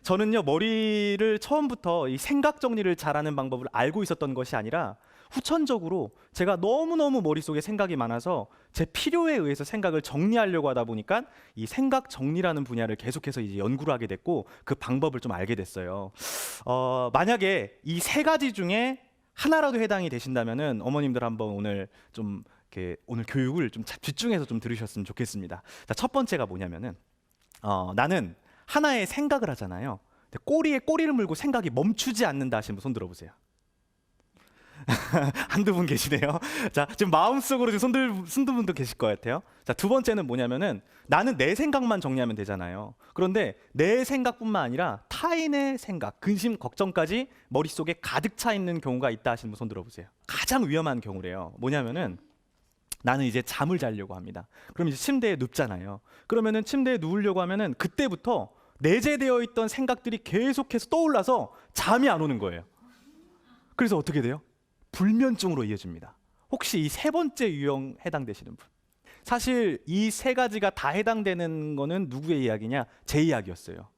저는요, 머리를 처음부터 이 생각 정리를 잘하는 방법을 알고 있었던 것이 아니라 후천적으로 제가 너무너무 머릿속에 생각이 많아서 제 필요에 의해서 생각을 정리하려고 하다 보니까 이 생각 정리라는 분야를 계속해서 이제 연구를 하게 됐고 그 방법을 좀 알게 됐어요. 만약에 이 세 가지 중에 하나라도 해당이 되신다면은 어머님들 한번 오늘 좀 이렇게 오늘 교육을 좀 집중해서 좀 들으셨으면 좋겠습니다. 자, 첫 번째가 뭐냐면은 나는 하나의 생각을 하잖아요. 근데 꼬리에 꼬리를 물고 생각이 멈추지 않는다 하시는 분 손 들어보세요. 한두 분 계시네요. 자, 지금 마음속으로 지금 손든 분도 계실 것 같아요. 자, 두 번째는 뭐냐면은 나는 내 생각만 정리하면 되잖아요. 그런데 내 생각뿐만 아니라 타인의 생각, 근심, 걱정까지 머릿속에 가득 차 있는 경우가 있다 하시는 분 손 들어보세요. 가장 위험한 경우래요. 뭐냐면은 나는 이제 잠을 자려고 합니다. 그럼 이제 침대에 눕잖아요. 그러면은 침대에 누우려고 하면은 그때부터 내재되어 있던 생각들이 계속해서 떠올라서 잠이 안 오는 거예요. 그래서 어떻게 돼요? 불면증으로 이어집니다. 혹시 이 세 번째 유형 해당되시는 분? 사실 이 세 가지가 다 해당되는 거는 누구의 이야기냐? 제 이야기였어요.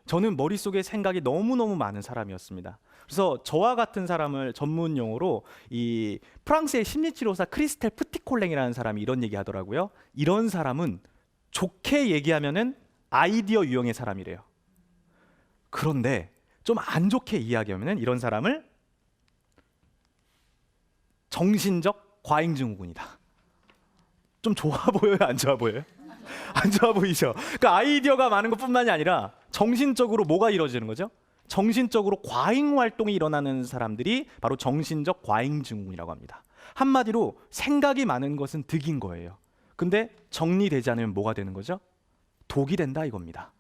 저는 머릿속에 생각이 너무너무 많은 사람이었습니다. 그래서 저와 같은 사람을 전문 용어로 이 프랑스의 심리치료사 크리스텔 프티콜랭이라는 사람이 이런 얘기 하더라고요. 이런 사람은 좋게 얘기하면은 아이디어 유형의 사람이래요. 그런데 좀 안 좋게 이야기하면은 이런 사람을 정신적 과잉 증후군이다. 좀 좋아 보여요? 안 좋아 보여요? 안 좋아 보이죠? 그러니까 아이디어가 많은 것뿐만이 아니라 정신적으로 뭐가 이루어지는 거죠? 정신적으로 과잉 활동이 일어나는 사람들이 바로 정신적 과잉 증후군이라고 합니다. 한마디로 생각이 많은 것은 득인 거예요. 근데 정리되지 않으면 뭐가 되는 거죠? 독이 된다 이겁니다.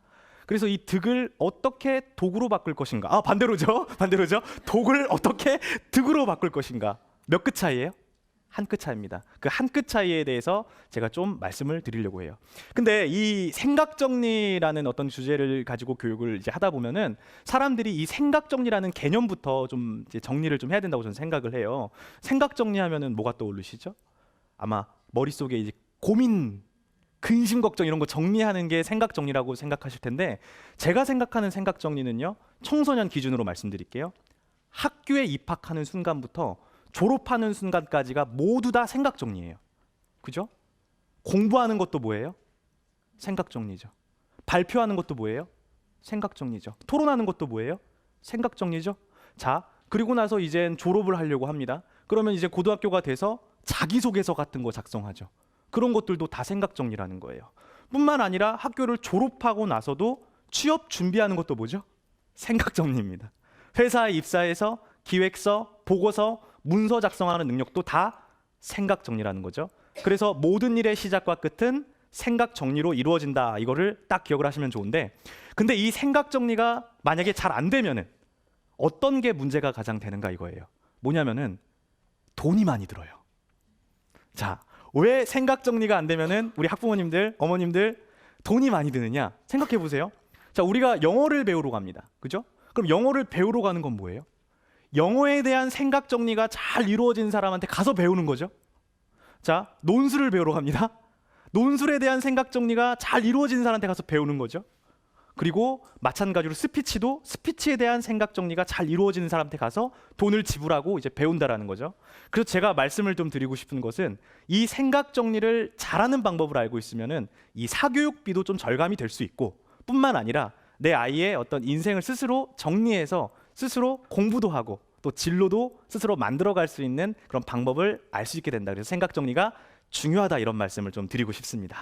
그래서 이 득을 어떻게 독으로 바꿀 것인가? 반대로죠. 반대로죠. 독을 어떻게 득으로 바꿀 것인가? 몇 끗 차이예요? 한 끗 차이입니다. 그 한 끗 차이에 대해서 제가 좀 말씀을 드리려고 해요. 근데 이 생각 정리라는 어떤 주제를 가지고 교육을 이제 하다 보면은 사람들이 이 생각 정리라는 개념부터 좀 이제 정리를 좀 해야 된다고 저는 생각을 해요. 생각 정리하면은 뭐가 떠오르시죠? 아마 머릿속에 이제 고민, 근심, 걱정 이런 거 정리하는 게 생각 정리라고 생각하실 텐데 제가 생각하는 생각 정리는요. 청소년 기준으로 말씀드릴게요. 학교에 입학하는 순간부터 졸업하는 순간까지가 모두 다 생각 정리예요. 그죠? 공부하는 것도 뭐예요? 생각 정리죠. 발표하는 것도 뭐예요? 생각 정리죠. 토론하는 것도 뭐예요? 생각 정리죠. 자, 그리고 나서 이젠 졸업을 하려고 합니다. 그러면 이제 고등학교가 돼서 자기소개서 같은 거 작성하죠. 그런 것들도 다 생각 정리라는 거예요. 뿐만 아니라 학교를 졸업하고 나서도 취업 준비하는 것도 뭐죠? 생각 정리입니다. 회사에 입사해서 기획서, 보고서, 문서 작성하는 능력도 다 생각 정리라는 거죠. 그래서 모든 일의 시작과 끝은 생각 정리로 이루어진다. 이거를 딱 기억을 하시면 좋은데 근데 이 생각 정리가 만약에 잘 안 되면은 어떤 게 문제가 가장 되는가 이거예요. 뭐냐면은 돈이 많이 들어요. 자, 왜 생각 정리가 안 되면은 우리 학부모님들, 어머님들 돈이 많이 드느냐? 생각해 보세요. 자, 우리가 영어를 배우러 갑니다. 그죠? 그럼 영어를 배우러 가는 건 뭐예요? 영어에 대한 생각 정리가 잘 이루어진 사람한테 가서 배우는 거죠. 자, 논술을 배우러 갑니다. 논술에 대한 생각 정리가 잘 이루어진 사람한테 가서 배우는 거죠. 그리고 마찬가지로 스피치도 스피치에 대한 생각 정리가 잘 이루어지는 사람한테 가서 돈을 지불하고 이제 배운다라는 거죠. 그래서 제가 말씀을 좀 드리고 싶은 것은 이 생각 정리를 잘하는 방법을 알고 있으면은 이 사교육비도 좀 절감이 될 수 있고 뿐만 아니라 내 아이의 어떤 인생을 스스로 정리해서 스스로 공부도 하고 또 진로도 스스로 만들어갈 수 있는 그런 방법을 알 수 있게 된다. 그래서 생각 정리가 중요하다 이런 말씀을 좀 드리고 싶습니다.